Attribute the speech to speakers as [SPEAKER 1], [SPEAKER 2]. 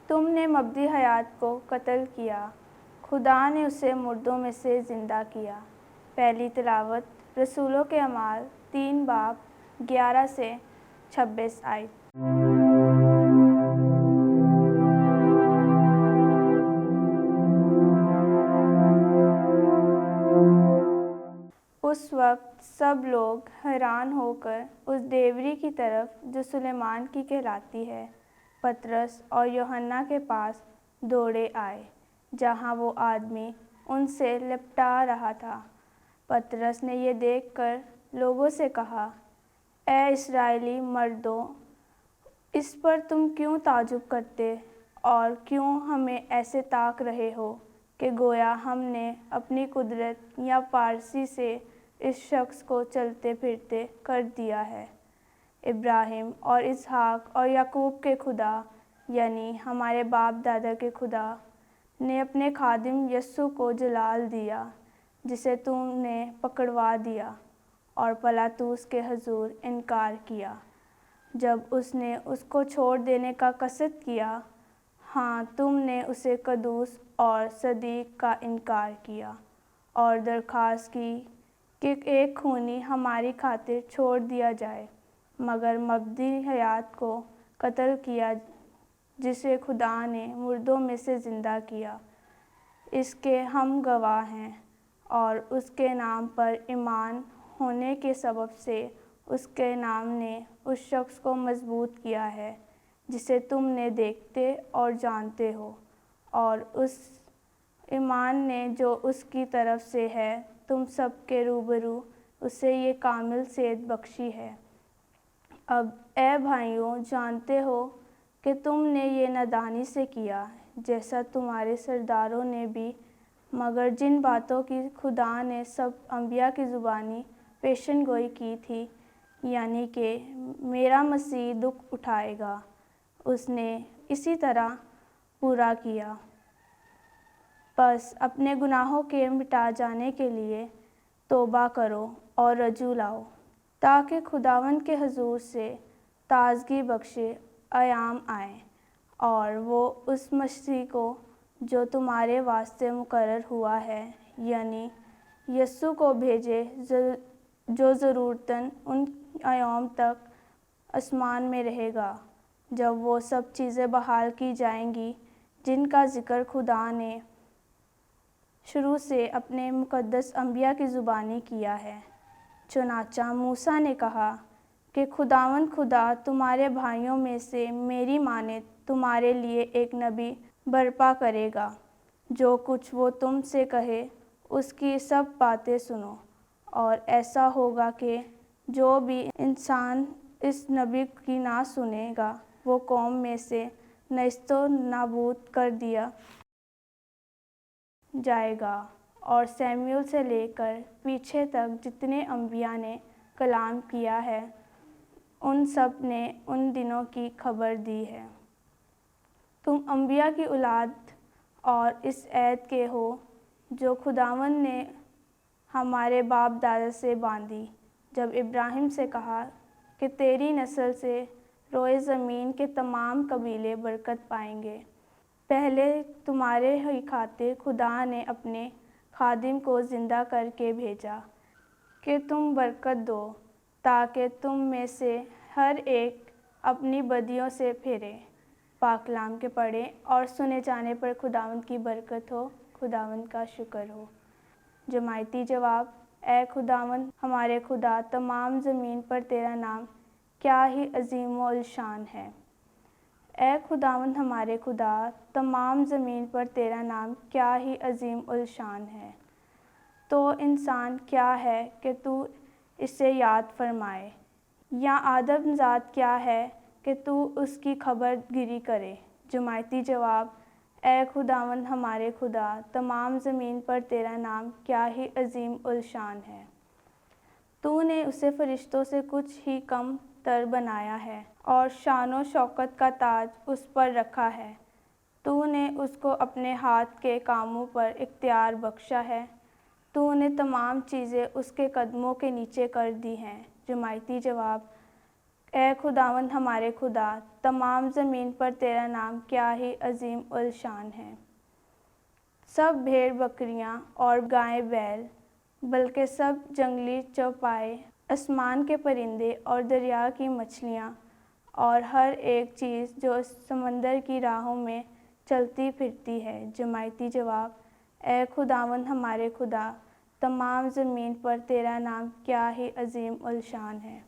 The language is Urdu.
[SPEAKER 1] تم نے مبدی حیات کو قتل کیا، خدا نے اسے مردوں میں سے زندہ کیا۔ پہلی تلاوت رسولوں کے اعمال 3 باب 11 سے 26 آیت۔ اس وقت سب لوگ حیران ہو کر اس دیوری کی طرف جو سلیمان کی کہلاتی ہے، پطرس اور یوحنا کے پاس دوڑے آئے، جہاں وہ آدمی ان سے لپٹا رہا تھا۔ پطرس نے یہ دیکھ کر لوگوں سے کہا، اے اسرائیلی مردوں، اس پر تم کیوں تعجب کرتے اور کیوں ہمیں ایسے تاک رہے ہو کہ گویا ہم نے اپنی قدرت یا پارسی سے اس شخص کو چلتے پھرتے کر دیا ہے۔ ابراہیم اور اسحاق اور یعقوب کے خدا، یعنی ہمارے باپ دادا کے خدا نے اپنے خادم یسوع کو جلال دیا، جسے تم نے پکڑوا دیا اور پلاطس کے حضور انکار کیا، جب اس نے اس کو چھوڑ دینے کا قصد کیا۔ ہاں، تم نے اسے قدوس اور صدیق کا انکار کیا اور درخواست کی کہ ایک خونی ہماری خاطر چھوڑ دیا جائے، مگر مبدی حیات کو قتل کیا، جسے خدا نے مردوں میں سے زندہ کیا۔ اس کے ہم گواہ ہیں، اور اس کے نام پر ایمان ہونے کے سبب سے اس کے نام نے اس شخص کو مضبوط کیا ہے، جسے تم نے دیکھتے اور جانتے ہو، اور اس ایمان نے جو اس کی طرف سے ہے، تم سب کے روبرو اسے یہ کامل صحت بخشی ہے۔ اب اے بھائیوں، جانتے ہو کہ تم نے یہ نادانی سے کیا، جیسا تمہارے سرداروں نے بھی، مگر جن باتوں کی خدا نے سب انبیاء کی زبانی پیشن گوئی کی تھی، یعنی کہ میرا مسیح دکھ اٹھائے گا، اس نے اسی طرح پورا کیا۔ پس اپنے گناہوں کے مٹا جانے کے لیے توبہ کرو اور رجوع لاؤ، تاکہ خداوند کے حضور سے تازگی بخش ایام آئیں، اور وہ اس مسیح کو جو تمہارے واسطے مقرر ہوا ہے، یعنی یسوع کو بھیجے، جو ضرورتاً ان ایام تک آسمان میں رہے گا، جب وہ سب چیزیں بحال کی جائیں گی جن کا ذکر خدا نے شروع سے اپنے مقدس انبیاء کی زبانی کیا ہے۔ چنانچہ موسیٰ نے کہا کہ خداوند خدا تمہارے بھائیوں میں سے میری مانند تمہارے لیے ایک نبی برپا کرے گا، جو کچھ وہ تم سے کہے اس کی سب باتیں سنو، اور ایسا ہوگا کہ جو بھی انسان اس نبی کی نہ سنے گا، وہ قوم میں سے نیست و نابود کر دیا جائے گا۔ اور سمیل سے لے کر پیچھے تک جتنے انبیاء نے کلام کیا ہے، ان سب نے ان دنوں کی خبر دی ہے۔ تم انبیاء کی اولاد اور اس عہد کے ہو جو خداوند نے ہمارے باپ دادا سے باندھی، جب ابراہیم سے کہا کہ تیری نسل سے روئے زمین کے تمام قبیلے برکت پائیں گے۔ پہلے تمہارے ہی خاطر خدا نے اپنے خادم کو زندہ کر کے بھیجا کہ تم برکت دو، تاکہ تم میں سے ہر ایک اپنی بدیوں سے پھرے۔ پاک کلام کے پڑھے اور سنے جانے پر خداوند کی برکت ہو۔ خداوند کا شکر ہو۔ جماعتی جواب: اے خداوند ہمارے خدا، تمام زمین پر تیرا نام کیا ہی عظیم و الشان ہے۔ اے خداوند ہمارے خدا، تمام زمین پر تیرا نام کیا ہی عظیم الشان ہے۔ تو انسان کیا ہے کہ تو اسے یاد فرمائے، یا آدم ذات کیا ہے کہ تو اس کی خبر گیری کرے۔ جماعتی جواب: اے خداوند ہمارے خدا، تمام زمین پر تیرا نام کیا ہی عظیم الشان ہے۔ تو نے اسے فرشتوں سے کچھ ہی کم تر بنایا ہے، اور شان و شوکت کا تاج اس پر رکھا ہے۔ تو نے اس کو اپنے ہاتھ کے کاموں پر اختیار بخشا ہے۔ تو نے تمام چیزیں اس کے قدموں کے نیچے کر دی ہیں۔ جماعتی جواب: اے خداوند ہمارے خدا، تمام زمین پر تیرا نام کیا ہی عظیم الشان ہے۔ سب بھیڑ بکریاں اور گائے بیل، بلکہ سب جنگلی چوپائے، آسمان کے پرندے اور دریا کی مچھلیاں اور ہر ایک چیز جو سمندر کی راہوں میں چلتی پھرتی ہے، جماعتی جواب: اے خداوند ہمارے خدا، تمام زمین پر تیرا نام کیا ہی عظیم الشان ہے۔